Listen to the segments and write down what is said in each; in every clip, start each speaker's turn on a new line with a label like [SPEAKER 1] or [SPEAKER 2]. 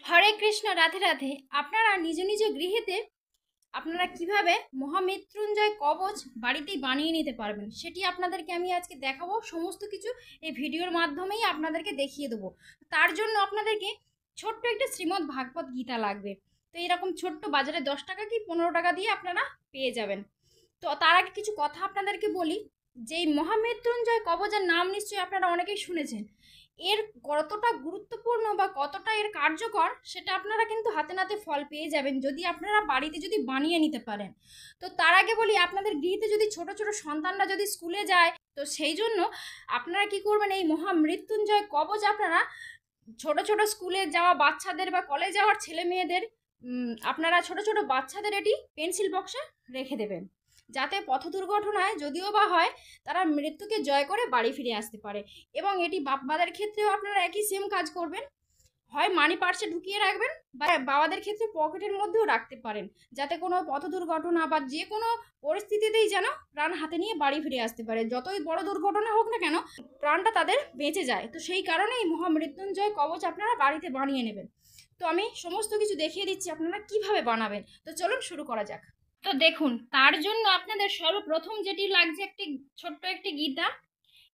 [SPEAKER 1] হরে কৃষ্ণ, রাধে রাধে। আপনারা নিজ নিজ গৃহেতে আপনারা কিভাবে মহামৃত্যুঞ্জয় কবচ বাড়িতেই বানিয়ে নিতে পারবেন সেটি আপনাদেরকে আমি আজকে দেখাবো। সমস্ত কিছু এই ভিডিওর মাধ্যমেই আপনাদেরকে দেখিয়ে দেবো। তার জন্য আপনাদেরকে ছোট্ট একটা শ্রীমদ্ ভাগবত গীতা লাগবে। তো এরকম ছোট্ট বাজারে 10 টাকা কি 15 টাকা দিয়ে আপনারা পেয়ে যাবেন। তো তার আগে কিছু কথা আপনাদেরকে বলি, যে এই মহামৃত্যুঞ্জয় কবচের নাম নিশ্চয়ই আপনারা অনেকেই শুনেছেন। এর কতটা গুরুত্বপূর্ণ বা কতটা এর কার্যকর সেটা আপনারা কিন্তু হাতে নাতে ফল পেয়ে যাবেন যদি আপনারা বাড়িতে যদি বানিয়ে নিতে পারেন। তো তার আগে বলি, আপনাদের গৃহীতে যদি ছোট ছোট সন্তানরা যদি স্কুলে যায়, তো সেই জন্য আপনারা কি করবেন, এই মহামৃত্যুঞ্জয় কবচ আপনারা ছোট ছোট স্কুলে যাওয়া বাচ্চাদের বা কলেজ যাওয়ার ছেলে মেয়েদের আপনারা ছোট ছোট বাচ্চাদের এটি পেন্সিল বক্সে রেখে দেবেন, যাতে পথ দুর্ঘটনায় যদিও বা হয় তারা মৃত্যুকে জয় করে বাড়ি ফিরে আসতে পারে। এবং এটি বাবাদের ক্ষেত্রেও আপনারা একই সেম কাজ করবেন, হয় মানি পার্সে ঢুকিয়ে রাখবেন বা বাবাদের ক্ষেত্রে পকেটের মধ্যেও রাখতে পারেন, যাতে কোনো পথ দুর্ঘটনা বা যে কোনো পরিস্থিতিতেই যেন প্রাণ হাতে নিয়ে বাড়ি ফিরে আসতে পারে। যতই বড় দুর্ঘটনা হোক না কেন, প্রাণটা তাদের বেঁচে যায়। তো সেই কারণেই মহামৃত্যুঞ্জয় কবচ আপনারা বাড়িতে বানিয়ে নেবেন। তো আমি সমস্ত কিছু দেখিয়ে দিচ্ছি আপনারা কিভাবে বানাবেন। তো চলুন শুরু করা যাক। তো দেখুন, তার জন্য আপনাদের সর্বপ্রথম যেটি লাগছে একটি ছোট্ট একটি গীতা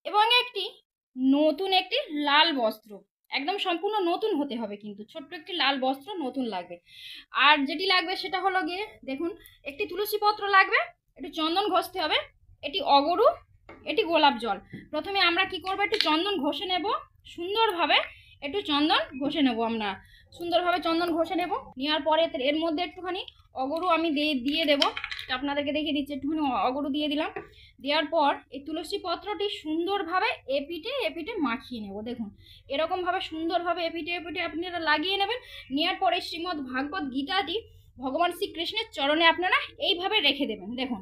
[SPEAKER 1] এবং একটি নতুন একটি লাল বস্ত্র। একদম সম্পূর্ণ নতুন হতে হবে, কিন্তু ছোট্ট একটি লাল বস্ত্র নতুন লাগবে। আর যেটি লাগবে সেটা হলো গিয়ে দেখুন, একটি তুলসী পত্র লাগবে, একটু চন্দন ঘষতে হবে, এটি অগরু, এটি গোলাপ জল। প্রথমে আমরা কি করবো, একটু চন্দন ঘষে নেব সুন্দরভাবে, একটু চন্দন ঘষে নেব আমরা সুন্দরভাবে চন্দন ঘষে নেব। নেওয়ার পরে এর মধ্যে একটুখানি অগরু আমি দিয়ে দেবো, আপনাদেরকে দেখিয়ে দিচ্ছি। একটুখানি অগরু দিয়ে দিলাম। দেওয়ার পর এই তুলসী পত্রটি সুন্দরভাবে এপিঠে এপিঠে মাখিয়ে নেব। দেখুন, এরকমভাবে সুন্দরভাবে এপিঠে এপিঠে আপনারা লাগিয়ে নেবেন। নেওয়ার পরে শ্রীমদ্ ভাগবত গীতাটি ভগবান শ্রীকৃষ্ণের চরণে আপনারা এইভাবে রেখে দেবেন। দেখুন,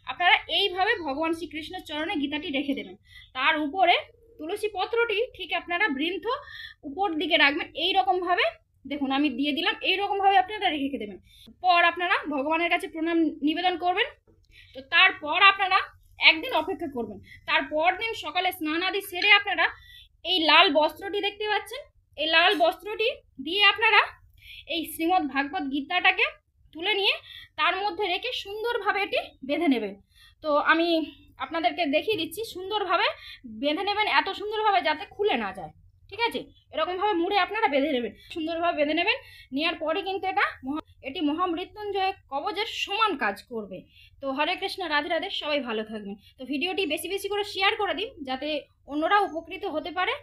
[SPEAKER 1] আপনারা এইভাবে ভগবান শ্রীকৃষ্ণের চরণে গীতাটি রেখে দেবেন। তার উপরে তুলসী পত্রটি ঠিক আপনারা বৃন্থ উপর দিকে রাখবেন এইরকমভাবে। দেখুন, আমি দিয়ে দিলাম, এইরকমভাবে আপনারা রেখে দেবেন। পর আপনারা ভগবানের কাছে প্রণাম নিবেদন করবেন। তো তারপর আপনারা একদিন অপেক্ষা করবেন। তারপর দিন সকালে স্নান আদি সেরে আপনারা এই লাল বস্ত্রটি দেখতে পাচ্ছেন, এই লাল বস্ত্রটি দিয়ে আপনারা এই শ্রীমদ্ ভাগবত গীতাটাকে তুলে নিয়ে তার মধ্যে রেখে সুন্দরভাবে এটি বেঁধে নেবেন। তো আমি আপনাদেরকে দেখিয়ে দিচ্ছি, সুন্দরভাবে বেঁধে নেবেন, এত সুন্দরভাবে যাতে খুলে না যায়। ঠিক আছে, এরকমভাবে মুড়ে আপনারা বেঁধে নেবেন, সুন্দরভাবে বেঁধে নেবেন। নেওয়ার পরে কিন্তু এটি মহামৃত্যুঞ্জয় কবচের সমান কাজ করবে। তো হরে কৃষ্ণ, রাধে রাধে, সবাই ভালো থাকবেন। তো ভিডিওটি বেশি বেশি করে শেয়ার করে দিন, যাতে অন্যরা উপকৃত হতে পারে।